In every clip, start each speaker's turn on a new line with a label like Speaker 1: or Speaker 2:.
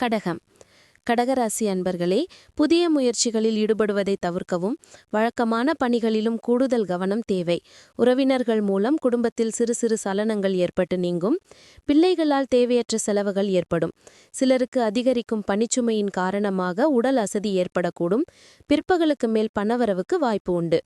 Speaker 1: கடகம். கடகராசி அன்பர்களே, புதிய முயற்சிகளில் ஈடுபடுவதை தவிர்க்கவும், வழக்கமான பணிகளிலும் கூடுதல் கவனம் தேவை. உறவினர்கள் மூலம் குடும்பத்தில் சிறு சிறு சலனங்கள் ஏற்பட்டு நீங்கும். பிள்ளைகளால் தேவையற்ற செலவுகள் ஏற்படும். சிலருக்கு அதிகரிக்கும் பணிச்சுமையின் காரணமாக உடல் அசதி ஏற்படக்கூடும். பிற்பகலுக்கு மேல் பணவரவுக்கு வாய்ப்பு உண்டு.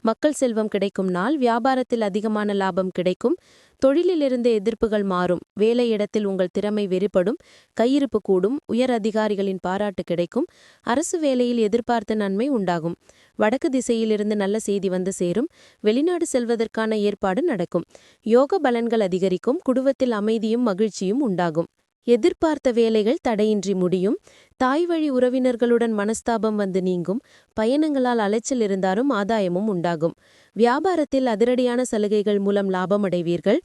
Speaker 1: மக்கள் செல்வம் கிடைக்கும் நாள். வியாபாரத்தில் அதிகமான லாபம் கிடைக்கும். தொழிலிலிருந்து எதிர்ப்புகள் மாறும். வேலையிடத்தில் உங்கள் திறமை வெளிப்படும். கையிருப்பு கூடும். உயர் அதிகாரிகளின் பாராட்டு கிடைக்கும். அரசு வேலையில் எதிர்பார்த்த நன்மை உண்டாகும். வடக்கு திசையிலிருந்து நல்ல செய்தி வந்து சேரும். வெளிநாடு செல்வதற்கான ஏற்பாடு நடக்கும். யோக பலன்கள் அதிகரிக்கும். குடும்பத்தில் அமைதியும் மகிழ்ச்சியும் உண்டாகும். எதிர்பார்த்த வேலைகள் தடையின்றி முடியும். தாய் வழி உறவினர்களுடன் மனஸ்தாபம் வந்து நீங்கும். பயணங்களால் அலைச்சல் இருந்தாலும் ஆதாயமும் உண்டாகும். வியாபாரத்தில் அதிரடியான சலுகைகள் மூலம் லாபம் அடைவீர்கள்.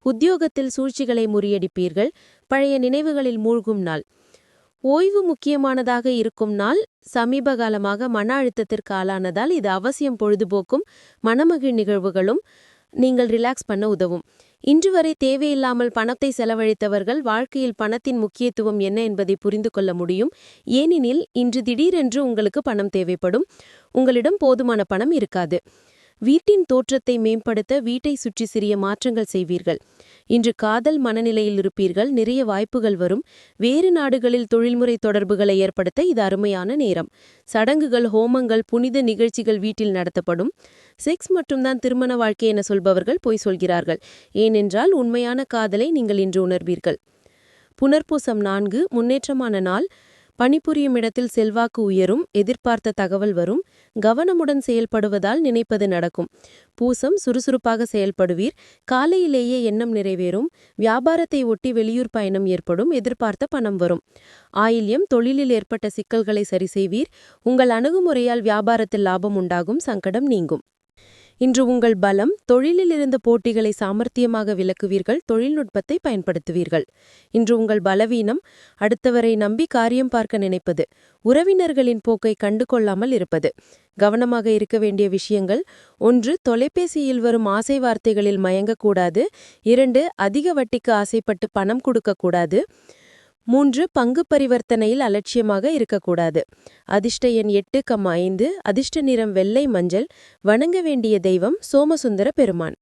Speaker 1: உத்தியோகத்தில் சூழ்ச்சிகளை முறியடிப்பீர்கள். பழைய நினைவுகளில் மூழ்கும் நாள். ஓய்வு முக்கியமானதாக இருக்கும் நாள். சமீப காலமாக மன அழுத்தத்திற்கு ஆளானதால் இது அவசியம். பொழுதுபோக்கும் மனமகிழ் நிகழ்வுகளும் நீங்கள் ரிலாக்ஸ் பண்ண உதவும். இன்று வரை தேவையில்லாமல் பணத்தை செலவழித்தவர்கள் வாழ்க்கையில் பணத்தின் முக்கியத்துவம் என்ன என்பதை புரிந்து கொள்ள முடியும். ஏனெனில் இன்று திடீரென்று உங்களுக்கு பணம் தேவைப்படும். உங்களிடம் போதுமான பணம் இருக்காது. வீட்டின் தோற்றத்தை மேம்படுத்த வீட்டை சுற்றி சிறிய மாற்றங்கள் செய்வீர்கள். இன்று காதல் மனநிலையில் இருப்பீர்கள். நிறைய வாய்ப்புகள் வரும். வேறு நாடுகளில் தொழில்முறை தொடர்புகளை ஏற்படுத்த இது அருமையான நேரம். சடங்குகள், ஹோமங்கள், புனித நிகழ்ச்சிகள் வீட்டில் நடத்தப்படும். செக்ஸ் மட்டும்தான் திருமண வாழ்க்கை என சொல்பவர்கள் பொய் சொல்கிறார்கள். ஏனென்றால் உண்மையான காதலை நீங்கள் இன்று உணர்வீர்கள். புனர்பூசம் 4 முன்னேற்றமான நாள். பணிபுரியும் இடத்தில் செல்வாக்கு உயரும். எதிர்பார்த்த தகவல் வரும். கவனமுடன் செயல்படுவதால் நினைப்பது நடக்கும். பூசம் சுறுசுறுப்பாக செயல்படுவீர். காலையிலேயே எண்ணம் நிறைவேறும். வியாபாரத்தை ஒட்டி வெளியூர் பயணம் ஏற்படும். எதிர்பார்த்த பணம் வரும். ஆயில்யம் தொழிலில் ஏற்பட்ட சிக்கல்களை சரி செய்வீர். உங்கள் அணுகுமுறையால் வியாபாரத்தில் லாபம் உண்டாகும். சங்கடம் நீங்கும். இன்று உங்கள் பலம். தொழிலில் இருந்த போட்டிகளை சாமர்த்தியமாக விளக்குவீர்கள். தொழில்நுட்பத்தை பயன்படுத்துவீர்கள். இன்று உங்கள் பலவீனம். அடுத்தவரை நம்பி காரியம் பார்க்க நினைப்பது. உறவினர்களின் போக்கை கண்டு கொள்ளாமல் இருப்பது. கவனமாக இருக்க வேண்டிய விஷயங்கள்: 1. தொலைபேசியில் வரும் ஆசை வார்த்தைகளில் மயங்கக்கூடாது. 2. அதிக வட்டிக்கு ஆசைப்பட்டு பணம் கொடுக்கக்கூடாது. 3. பங்கு பரிவர்த்தனையில் அலட்சியமாக இருக்கக்கூடாது. அதிர்ஷ்ட எண் 8,5. அதிர்ஷ்ட நிறம் வெள்ளை மஞ்சள். வணங்க வேண்டிய தெய்வம் சோமசுந்தர பெருமான்.